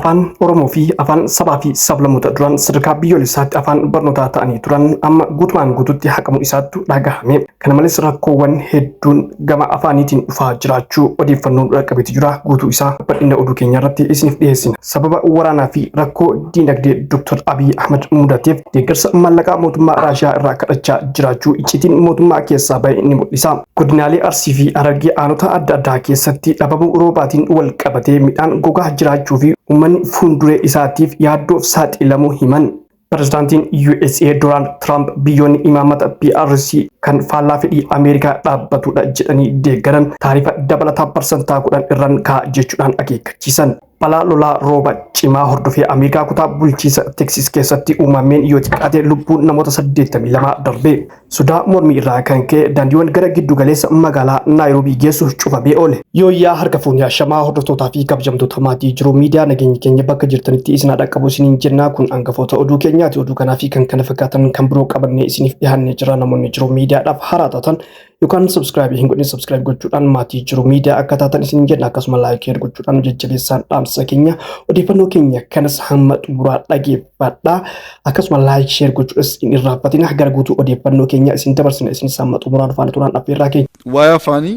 afaan Oromoo fi afaan sabaa fi sablammoota duran sadarkaa biyyoolessaatti afaan barnootaa ta'anii turan amma guutumaan guututti haqamuu isaatti dhagahame. Kana malees rakkoowwan hedduun gama afaaniitiin dhufaa jiraachuu odeeffannoon qabeetti jira. Guutuu isaa bal'ina oduu keenya irratti isiniif dhiyeessina. Sababa waraanaa fi rakkoo diinagdee Dr. Abiy Ahmed mudateef deeggarsa maallaqaa mootummaa Raashiyaa irraa kadhachaa jiraachuu icciitiin mootummaa keessaa bahe ni mul'isa. Godinaalee Arsii fi Harargee aanota adda addaa keessatti dhabamuu roobaatiin wal qabatee midhaan gogaa jiraachuu fi uummanni fuulduree isaatiif yaaddoof saaxilamuu himan. Pirezidaantiin USA Donald Trump biyyoonni imaamata PRC kan faallaa fedhii Ameerikaa dhaabbatudha jedhanii deeggaran taarifa dabalataa parsantaa 10 irraan ka'a jechuudhaan akeekkachiisan. Balaa lolaa rooba cimaa hordofee Ameerikaa kutaa bulchiinsa Texas keessatti uumameen yoo xiqqaate lubbuun namoota 82 darbe. Sodaa mormii irraa kan ka'e daandiiwwan gara giddu galeessa magaalaa Naayiroobii geessuuf cufamee oole. Yooyyaa harka fuunii ashamaa hordoftootaa fi kabajamtoota maatii jiru miidiyaa nageenya keenya bakka jirtanitti isin dhaqqabu isiniin jennaa kun hangafoota oduu keenyaati. Oduu kanaa fi kan kana fakkaatan kan biroo qabannee isiniif dhiyaannee jira. Namoonni jiru miidiyaadhaaf haaraa taatan yookaan subscribe hin godhin subscribe gochuudhaan maatii jiru miidiyaa akka taatan isin jenna. Akkasuma like gochuudhaan jajjabeessaan dhaamsa keenya odeeffannoo keenya kanas hamma xumuraa dhageeffadhaa. Akkasuma like share gochuudhaan hin irraanfatina. Gara guutuu odeeffannoo keenya isin dabarsina isin hamma xumuraan faana turaan affeerraa keenya. Waa'ee afaanii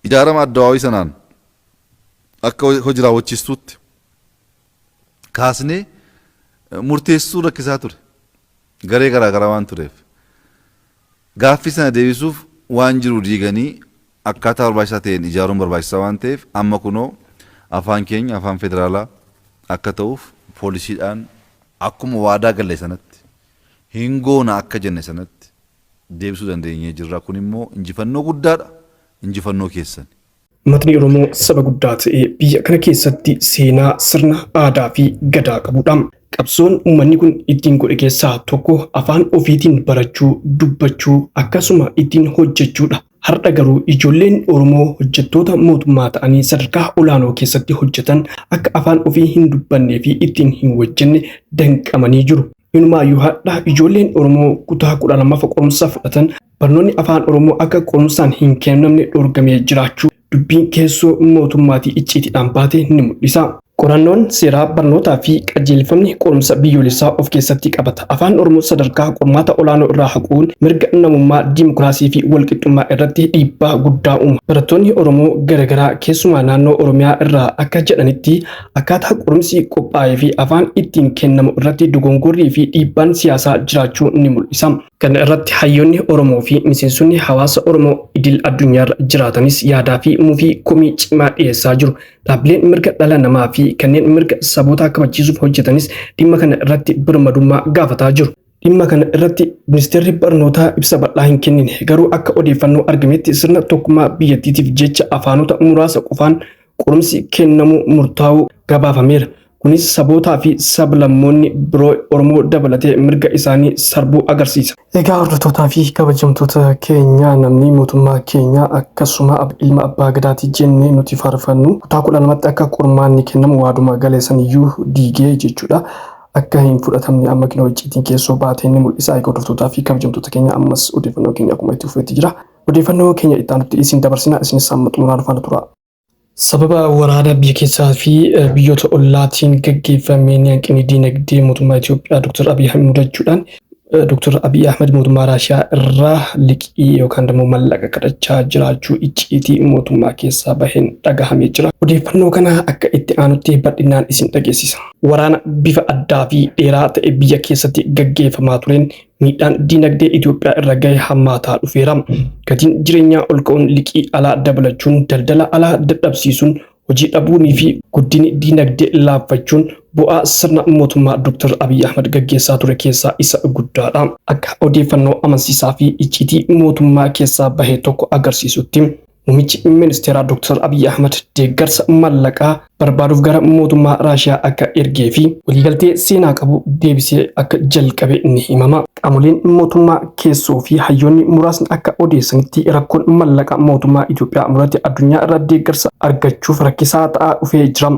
ijaarama addawaawii sanaan akka hojii raawwachiistuutti kaasnee murteessuu rakkisaa ture. Garee garaagaraa waan tureef gaaffii sana deebisuuf waan jiru diiganii akkaataa barbaachisaa ta'een ijaaruun barbaachisaa waan ta'eef amma kunoo afaan keenya afaan federaalaa akka ta'uuf poolisiidhaan akkuma waadaa galle sanatti hin goona akka jenne sanatti deebisuu dandeenyee jirra. Kun immoo injifannoo guddaadha. Injifannoo keessan. Matni Oromoo saba guddaa ta'e biyya kana keessatti seenaa sirna aadaa fi gadaa qabudha. Qabsoon uummanni kun ittiin godhe keessaa tokko afaan ofiitiin barachuu, dubbachuu akkasuma ittiin hojjechuudha. Har'a garuu ijoolleen Oromoo hojjettoota mootummaa ta'anii sadarkaa olaanoo keessatti hojjetan akka afaan ofii hin dubbannee fi ittiin hin hojjenne danqamanii jiru. Inumaayyuu hadhaa ijoolleen Oromoo kutaa 12 qorumsa fudhatan barnoonni afaan Oromoo akka qorumsaan hin kennamne dhorgamee jiraachuu dubbiin keessoo mootummaatii icciitiidhaan baate ni mul'isa. Qorannoon seeraa barnootaa fi qajeelfamni qorumsa biyyoolessaa of keessatti qabata. Afaan Oromoo sadarkaa qormaata olaanoo irraa haquun mirga namummaa, diimokiraasii fi walqixxummaa irratti dhiibbaa guddaa uuma. Barattoonni Oromoo garaagaraa keessumaa naannoo Oromiyaa irraa akka jedhanitti akkaataa qorumsi qophaa'ee fi afaan ittiin kennamu irratti dogongorrii fi dhiibbaan siyaasaa jiraachuu ni mul'isa. Kana irratti hayyoonni Oromoo fi miseensonni hawaasa Oromoo idil addunyaarra jiraatanis yaadaa fi mufii komii cimaa dhiyeessaa jiru. Dhaabbileen mirga dhala namaa fi kanneen mirga sabootaa kabachiisuuf hojjetanis dhimma kana irratti birmadummaa gaafataa jiru. Dhimma kana irratti ministeerri barnootaa ibsa bal'aa hin kennine garuu akka odeeffannoo argametti sirna tokkummaa biyyattiitiif jecha afaanota muraasa qofaan qorumsi kennamuu murtaa'uu gabaafameera. Kunis sabootaa fi sablammoonni biroo Oromoo dabalatee mirga isaanii sarbuu agarsiisa. Egaa hordoftootaa fi kabajamtoota keenya namni mootummaa keenya akkasuma ilma abbaa gadaatii jennee nuti faarfannu kutaa 12tti akka qormaanni kennamu waaduma galeessan iyyuu diigee jechuudha. Akka hin fudhatamne amma kinoo icciitiin keessoo baatee ni mul'isa. Egaa hordoftootaa fi kabajamtoota keenya ammas odeeffannoo keenya akkuma itti fufeetti jira. Odeeffannoo keenya itti aanutti isin dabarsina isinis amma xumuraan faana tura. Sababa waraana biyya keessaa fi biyyoota ollaatiin gaggeeffameen hanqinni diinagdee mootummaa Itoophiyaa Dr. Abiy Ahmed mudachuudhaan Dr. Abiy Ahmed mootummaa Raashiyaa irraa liqii yookaan immoo mallaqa kadhachaa jiraachuu icciitii mootummaa keessaa baheen dhagahamee jira. Odeeffannoo kana akka itti aanutti bal'inaan isin dhageessisa. Waraana bifa addaa fi dheeraa ta'e biyya keessatti gaggeeffamaa tureen miidhaan diinagdee Itoophiyaa irra gahe hammaataa dhufeera. Gatiin jireenyaa ol ka'uun liqii alaa dabalachuun daldala alaa dadhabsiisuun hojii dhabuunii fi guddinni diinagdee laaffachuun bu'aa sirna mootummaa Dr. Abiy Ahmed gaggeessaa ture keessaa isa guddaadha. Akka odeeffannoo amansiisaa fi icciitii mootummaa keessaa bahe tokko agarsiisutti muummichi ministeeraa Dr. Abiy Ahmed deeggarsa maallaqaa barbaaduuf gara mootummaa Raashiyaa akka ergee fi waliigaltee seenaa qabu deebisee akka jalqabe ni himama. Qaamoleen mootummaa keessoo fi hayyoonni muraasni akka odeessanitti rakkoon maallaqaa mootummaa Itoophiyaa muratti addunyaa irra deeggarsa argachuuf rakkisaa ta'aa dhufee jira.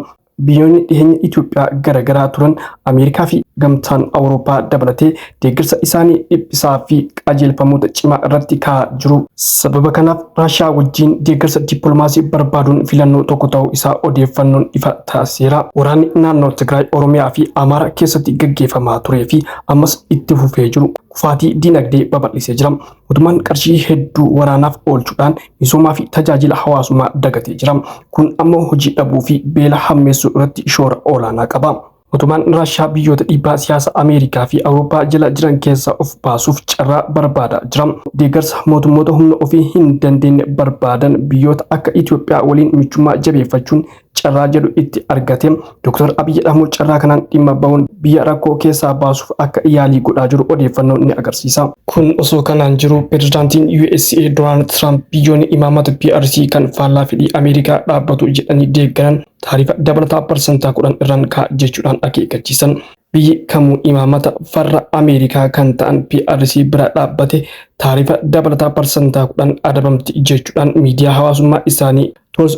Biyyoonni dhiyeenya Itoophiyaa garaagaraa turan Ameerikaa fi gamtaan Awurooppaa dabalatee deeggarsa isaanii dhiphisaa fi qajeelfamoota cimaa irratti kaa'aa jiru. Sababa kanaaf Raashiyaa wajjin deeggarsa dippiloomaasii barbaaduun filannoo tokko ta'uu isaa odeeffannoon ifa taasiseera. Waraanni naannoo Tigraay, Oromiyaa fi Amaaraa keessatti gaggeeffamaa turee fi ammas itti fufee jiru kufaatii dinagdee babal'isee jira. Mootummaan qarshii hedduu waraanaaf oolchuudhaan misoomaa fi tajaajila hawaasummaa dagatee jira. Kun ammoo hojii dhabuu fi beela hammeessuu irratti shoora olaanaa qaba. Mootummaan Raashiyaa biyyoota dhiibbaa siyaasa Ameerikaa fi Awurooppaa jala jiran keessaa of baasuuf carraa barbaadaa jira. Deeggarsa mootummoota humna ofii hin dandeenye barbaadan biyyoota akka Itoophiyaa waliin michummaa jabeeffachuun carraa jedhu itti argate. Dr. Abiy Ahmed carraa kanaan dhimma bahuun biyya rakkoo keessaa baasuuf akka yaalii godhaa jiru odeeffannoon ni agarsiisa. Kun osoo kanaan jiru pirezidaantiin USA Donald Trump biyyoonni imaamata PRC kan faallaa fedhii Ameerikaa dhaabbatu jedhanii deeggaran taarifa dabalataa parsantaa 10 irraan ka'a jechuudhaan akeekkachiisan. Biyyi kamuu imaamata farra Ameerikaa kan ta'an PRC bira dhaabbate taarifa dabalataa parsantaa 10 adabamti jechuudhaan miidiyaa hawaasummaa isaanii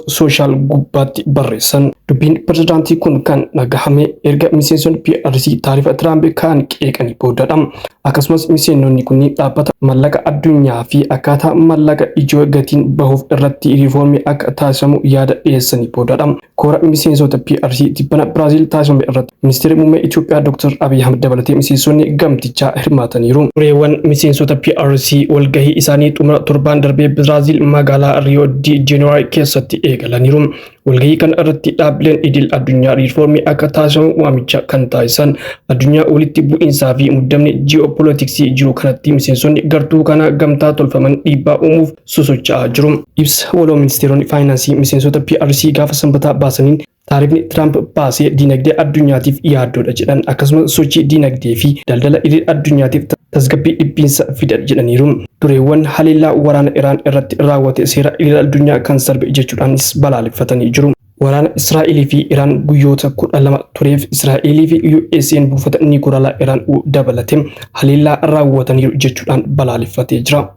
sooshaal gubbaatti barreessan. Dubbiin pirezidaantii kun kan dhagahame erga miseensonni PRC taarifa Tiraamp kaan qeeqanii boodadha. Akkasumas miseensonni kunniin dhaabbata mallaqa addunyaa fi akkaataa mallaqa ijoo gatiin bahuuf irratti riifoormii akka taasifamu yaada dhiyeessanii boodadha. Koora miseensota PRC tibbana Biraazil taasifame irratti ministeerri muummee Itoophiyaa Dr. Abiy Ahmed dabalatee miseensonni gamtichaa hirmaataniiru. Tureewwan miseensota PRC walgahii isaanii xumura torbaan darbee Biraazil magaalaa Rio de Janeiro keessatti eegalaniiru. Walgahii kan irratti dhaabbileen idil addunyaa riifoormii akka taasifamu waamicha kan taasisan. Addunyaa walitti bu'iinsaa fi muddamni ji'opolitiksii jiru kanatti miseensonni gartuu kana gamtaa tolfaman dhiibbaa uumuuf sosocho'aa jiru. Ibsa waloo ministeeronni faayinaansii miseensota PRC gaafa sanbataa baasaniin taarifni Tiraamp baasee dinagdee addunyaatiif yaaddoodha jedhan akkasumas sochii dinagdee fi daldala idil addunyaatiif tasgabbii dhibbiinsa fida jedhaniiru. Tureewwan haleellaa waraana Iraan irratti raawwate seera idil addunyaa kan sarbe jechuudhaanis balaaleffatanii jiru. Waraana Israa'elii fi Iraan guyyoota 12 tureef Israa'elii fi USA'n buufata niikuraala Iraan dabalate haleellaa raawwataniiru jechuudhaan balaaleffatee jira.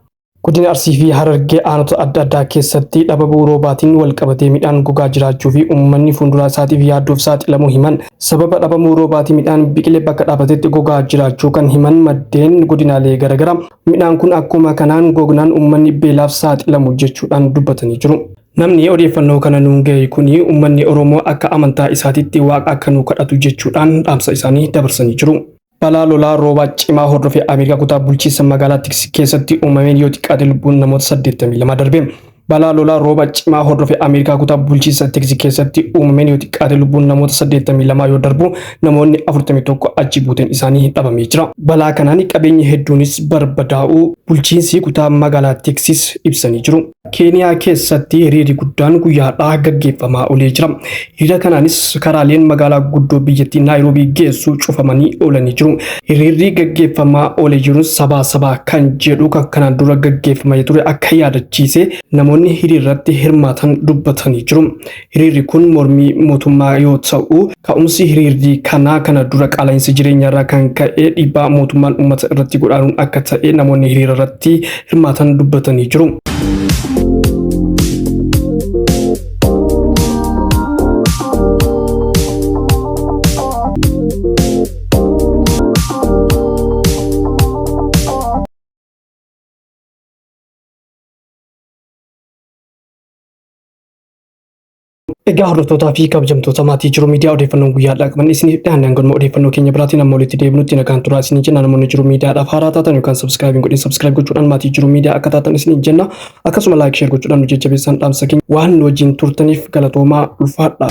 Godina Arsii fi Harargee aanota adda addaa keessatti dhabamuu roobaatiin wal qabatee midhaan gogaa jiraachuu fi uummanni fuulduraa isaatiif yaaddoof saaxilamuu himan. Sababa dhabamuu roobaatiin midhaan biqilee bakka dhaabatetti gogaa jiraachuu kan himan maddeen godinaalee garaagaraa midhaan kun akkuma kanaan gognaan uummanni beelaaf saaxilamu jechuudhaan dubbatanii jiru. Namni odeeffannoo kana nuun ga'e kuni uummanni Oromoo akka amantaa isaatiitti waaqa akka nu kadhatu jechuudhaan dhaamsa isaanii dabarsanii jiru. Balaa lolaa roobaa cimaa hordofee Ameerikaa kutaa bulchiinsa magaalaa Tiksii keessatti uumameen yoo xiqqaate lubbuun namoota 82 darbe. Balaa lolaa roobaa cimaa hordofee Ameerikaa kutaa bulchiinsa Tiksii keessatti uumameen yoo xiqqaate lubbuun namoota 82 yoo darbu namoonni 41 achi buuteen isaanii dhabamee jira. Balaa kanaan qabeenyi hedduunis barbadaa'uu bulchiinsi kutaa magaalaa Tiksii ibsanii jiru. Keeniyaa keessatti hiriirri guddaan guyyaadhaa gaggeeffamaa oolee jira. Hiriira kanaanis karaaleen magaalaa guddoo biyyattii Naayiroobii geessu cufamanii oolanii jiru. Hiriirri gaggeeffamaa oolee jiru sabaa kan jedhu kan kanaan dura gaggeeffamaa ture akka yaadachiise namoonni hiriirratti hirmaatan dubbatanii jiru. Hiriirri kun mormii mootummaa yoo ta'u ka'umsi hiriirri kana dura qaala'insa jireenyaarraa kan ka'e dhiibbaa mootummaan uummata irratti godhaanuun akka ta'e namoonni hiriira irratti hirmaatan dubbatanii jiru. Egaa hordoftoota fi kabajamtoota maatii jiru miidiyaa odeeffannoo guyyaadhaa qaban isiniif dhiyaannaan gonuma odeeffannoo keenya biraatiin amma walitti deebinutti nagaan turaa isinii jenna. Namoonni jiru miidiyaadhaaf haaraa taatan yookaan sabskiraayibii godhin sabskiraayib gochuudhaan maatii jiru miidiyaa akka taatan isinii jenna. Akkasuma laayik sheer gochuudhaan nu jajjabeessan dhaamsa keenya waan nu wajjin turtaniif galatoomaa ulfaadha.